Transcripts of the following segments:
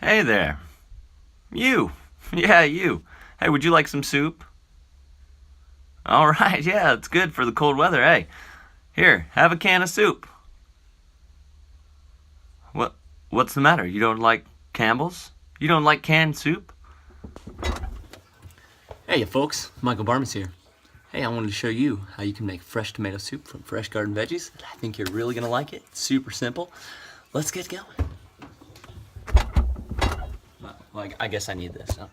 Hey there. You. Yeah, you. Hey, would you like some soup? All right, yeah, it's good for the cold weather. Hey, here, have a can of soup. What's the matter? You don't like Campbell's? You don't like canned soup? Hey folks, Michael Barnes here. Hey, I wanted to show you how you can make fresh tomato soup from fresh garden veggies. I think you're really gonna like it. It's super simple. Let's get going. Well, I guess I need this, huh?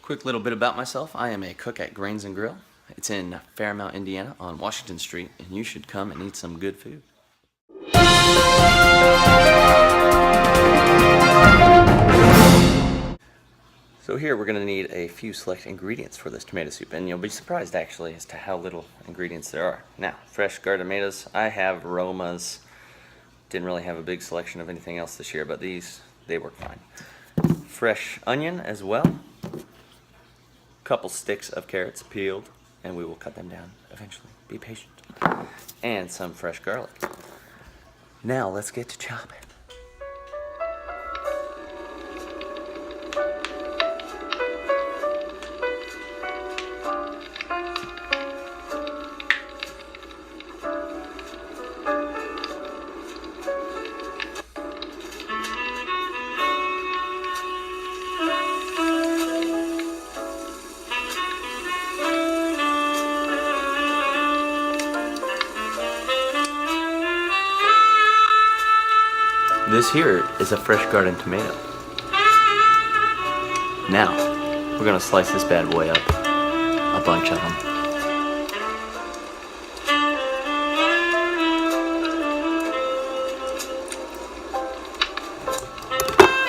Quick little bit about myself. I am a cook at Grains and Grill. It's in Fairmount, Indiana on Washington Street, and you should come and eat some good food. So here we're going to need a few select ingredients for this tomato soup, and you'll be surprised actually as to how little ingredients there are. Now, fresh garden tomatoes. I have Romas. Didn't really have a big selection of anything else this year, but these, they work fine. Fresh onion as well. Couple sticks of carrots peeled, and we will cut them down eventually. Be patient. And some fresh garlic. Now let's get to chopping. This here is a fresh garden tomato. Now, we're gonna slice this bad boy up, a bunch of them.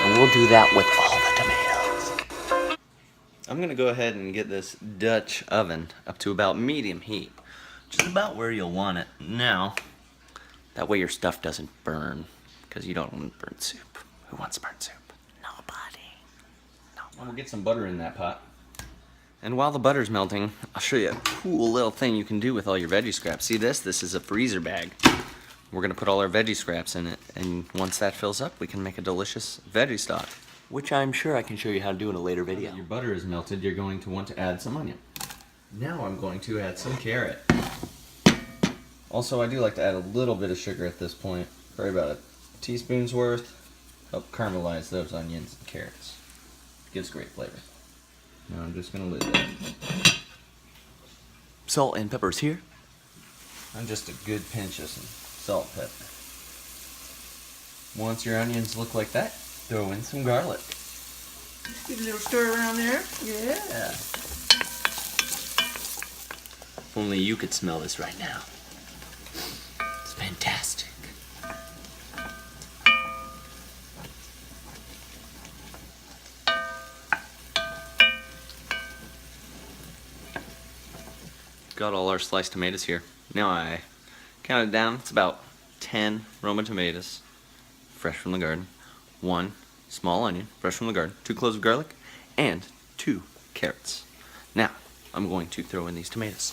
And we'll do that with all the tomatoes. I'm gonna go ahead and get this Dutch oven up to about medium heat, just about where you'll want it. Now, that way your stuff doesn't burn. Because you don't want burnt soup. Who wants burnt soup? Nobody. No. And we'll get some butter in that pot. And while the butter's melting, I'll show you a cool little thing you can do with all your veggie scraps. See this? This is a freezer bag. We're going to put all our veggie scraps in it. And once that fills up, we can make a delicious veggie stock. Which I'm sure I can show you how to do in a later video. When your butter is melted, you're going to want to add some onion. Now I'm going to add some carrot. Also, I do like to add a little bit of sugar at this point. Probably about a teaspoon's worth. Help caramelize those onions and carrots. Gives great flavor. Now I'm just gonna lid that. Salt and peppers here. And just a good pinch of some salt and pepper. Once your onions look like that, throw in some garlic. Give a little stir around there. Yeah. Only you could smell this right now. It's fantastic. Got all our sliced tomatoes here. Now I counted down. It's about 10 Roma tomatoes, fresh from the garden, 1 small onion, fresh from the garden, 2 cloves of garlic, and 2 carrots. Now I'm going to throw in these tomatoes.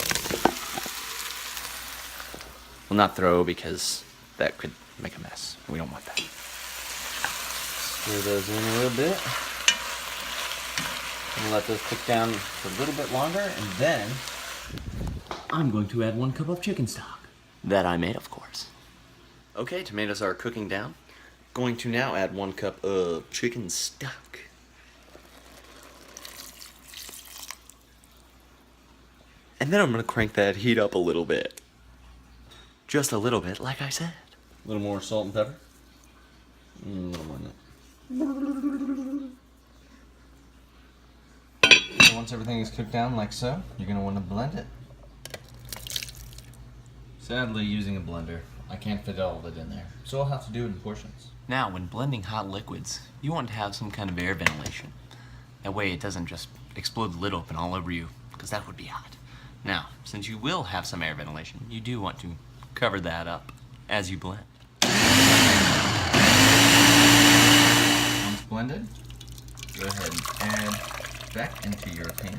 Well, not throw because that could make a mess. We don't want that. Stir those in a little bit. And let those cook down for a little bit longer, and then I'm going to add 1 cup of chicken stock. That I made, of course. Okay, tomatoes are cooking down. Going to now add 1 cup of chicken stock. And then I'm going to crank that heat up a little bit. Just a little bit, like I said. A little more salt and pepper. A little more than that. So once everything is cooked down like so, you're going to want to blend it. Sadly, using a blender, I can't fit all of it in there, so I'll have to do it in portions. Now, when blending hot liquids, you want to have some kind of air ventilation. That way it doesn't just explode the lid open all over you, because that would be hot. Now, since you will have some air ventilation, you do want to cover that up as you blend. Once blended, Go ahead and add back into your pan.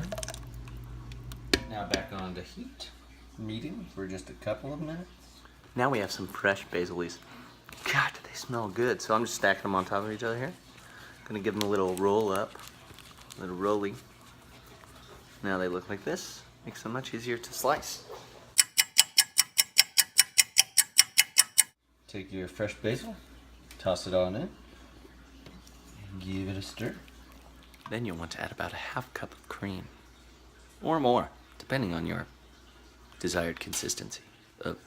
Now back on to heat, medium for just a couple of minutes. Now we have some fresh basil leaves. God, do they smell good. So I'm just stacking them on top of each other here. Gonna give them a little roll up, a little rolly. Now they look like this. Makes them much easier to slice. Take your fresh basil, toss it on in, and give it a stir. Then you'll want to add about a half cup of cream, or more, depending on your desired consistency of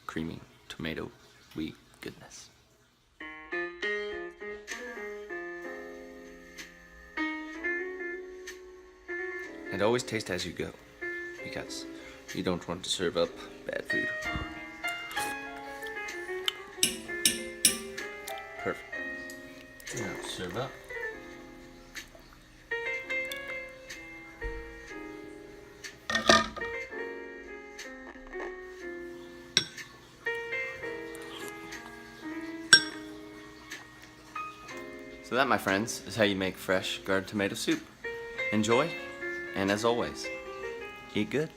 creamy tomato-y goodness. And always taste as you go, because you don't want to serve up bad food. Perfect. Now serve up. So that, my friends, is how you make fresh garden tomato soup. Enjoy, and as always, eat good.